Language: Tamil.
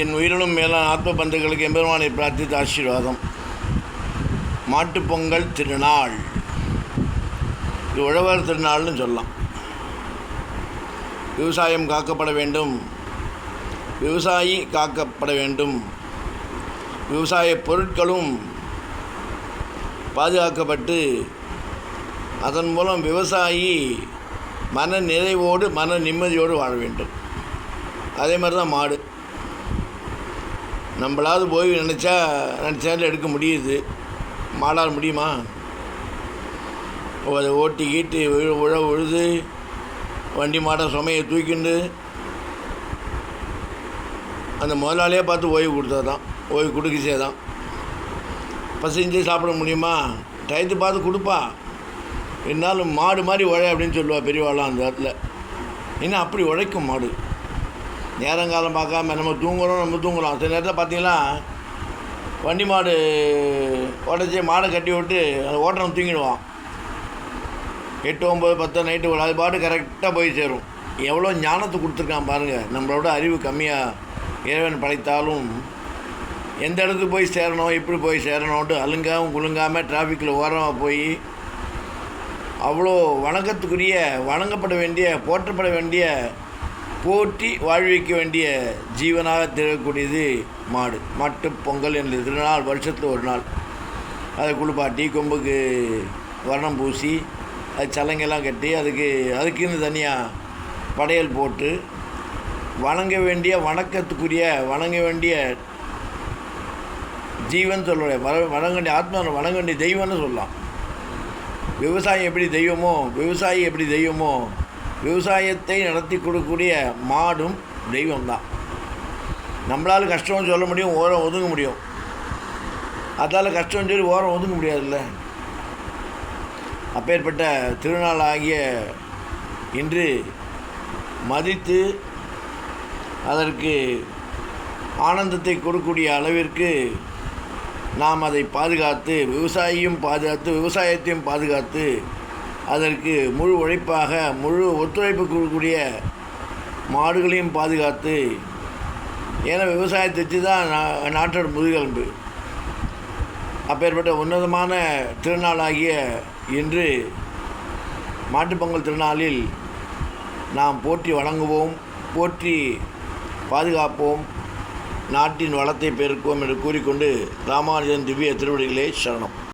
என் உயிரினும் மேலான ஆத்ம பந்துகளுக்கு எம்பெருமானை பிரார்த்தித்த ஆசீர்வாதம். மாட்டுப்பொங்கல் திருநாள், இது உழவர் திருநாள்னு சொல்லலாம். விவசாயம் காக்கப்பட வேண்டும், விவசாயி காக்கப்பட வேண்டும், விவசாய பொருட்களும் பாதுகாக்கப்பட்டு அதன் மூலம் விவசாயி மன நிறைவோடு மன நிம்மதியோடு வாழ வேண்டும். அதே மாதிரி தான் மாடு. நம்மளாவது போய் நினச்சா நேரம் எடுக்க முடியுது, மாடால் முடியுமா? அதை ஓட்டி கீட்டு உழுது வண்டி மாடை சுமையை தூக்கிண்டு அந்த முதலாளியே பார்த்து ஓய்வு கொடுத்தா தான், ஓய்வு கொடுக்கச்சே தான். பசிஞ்சு சாப்பிட முடியுமா? டயத்து பார்த்து கொடுப்பா, என்னாலும் மாடு மாதிரி உழை அப்படின்னு சொல்லுவா பெரியவாளாம் அந்த இடத்துல. ஏன்னா அப்படி உழைக்கும் மாடு. நேரங்காலம் பார்க்காம நம்ம தூங்குகிறோம். சில நேரத்தில் பார்த்திங்கன்னா வண்டி மாடு உடச்சி மாடை கட்டி விட்டு அதை ஓட்டுறவன் தூங்கிடுவான். 8, 9, 10 நைட்டு அது பாட்டு கரெக்டாக போய் சேரும். எவ்வளோ ஞானத்தை கொடுத்துருக்கான் பாருங்கள். நம்மளோட அறிவு கம்மியாக இறைவன் படைத்தாலும் எந்த இடத்துக்கு போய் சேரணும், எப்படி போய் சேரணுன்ட்டு அலுங்காமல் குலுங்காமல் டிராஃபிக்கில் ஓரமாக போய் அவ்வளோ வணக்கத்துக்குரிய, வணங்கப்பட வேண்டிய, போற்றப்பட வேண்டிய, போற்றி வாழ்விக்க வேண்டிய ஜீவனாக திகழக்கூடியது மாடு. மாட்டுப் பொங்கல் என்ற திருநாள் வருஷத்தில் ஒரு நாள். அதை குளிப்பாட்டி கொம்புக்கு வர்ணம் பூசி அது சலங்கெல்லாம் கட்டி அதுக்குன்னு தனியாக படையல் போட்டு வணங்க வேண்டிய, வணக்கத்துக்குரிய, வணங்க வேண்டிய ஜீவன் சொல்லுடைய வணங்க வேண்டிய ஆத்மா, வணங்க வேண்டிய தெய்வம்னு சொல்லலாம். விவசாயம் எப்படி தெய்வமோ, விவசாயி எப்படி தெய்வமோ, விவசாயத்தை நடத்தி கொடுக்கக்கூடிய மாடும் தெய்வம்தான். நம்மளால் கஷ்டம்னு சொல்ல முடியும், ஓரம் ஒதுங்க முடியும். அதால் கஷ்டம்னு சொல்லி ஓரம் ஒதுங்க முடியாதுல்ல. அப்பேற்பட்ட திருநாளாகிய இன்று மதித்து அதற்கு ஆனந்தத்தை கொடுக்கக்கூடிய அளவிற்கு நாம் அதை பாதுகாத்து, விவசாயியும் பாதுகாத்து, விவசாயத்தையும் பாதுகாத்து, அதற்கு முழு உழைப்பாக முழு ஒத்துழைப்பு கொடுக்கக்கூடிய மாடுகளையும் பாதுகாத்து, ஏன்னா விவசாயத்தை வச்சு தான் நாட்டோட முதுகெலும்பு. அப்பேற்பட்ட உன்னதமான திருநாளாகிய இன்று மாட்டுப்பொங்கல் திருநாளில் நாம் போற்றி வணங்குவோம், போற்றி பாதுகாப்போம், நாட்டின் வளத்தை பெருக்குவோம் என்று கூறிக்கொண்டு ராமானுஜன் திவ்ய திருவடிகளே சரணம்.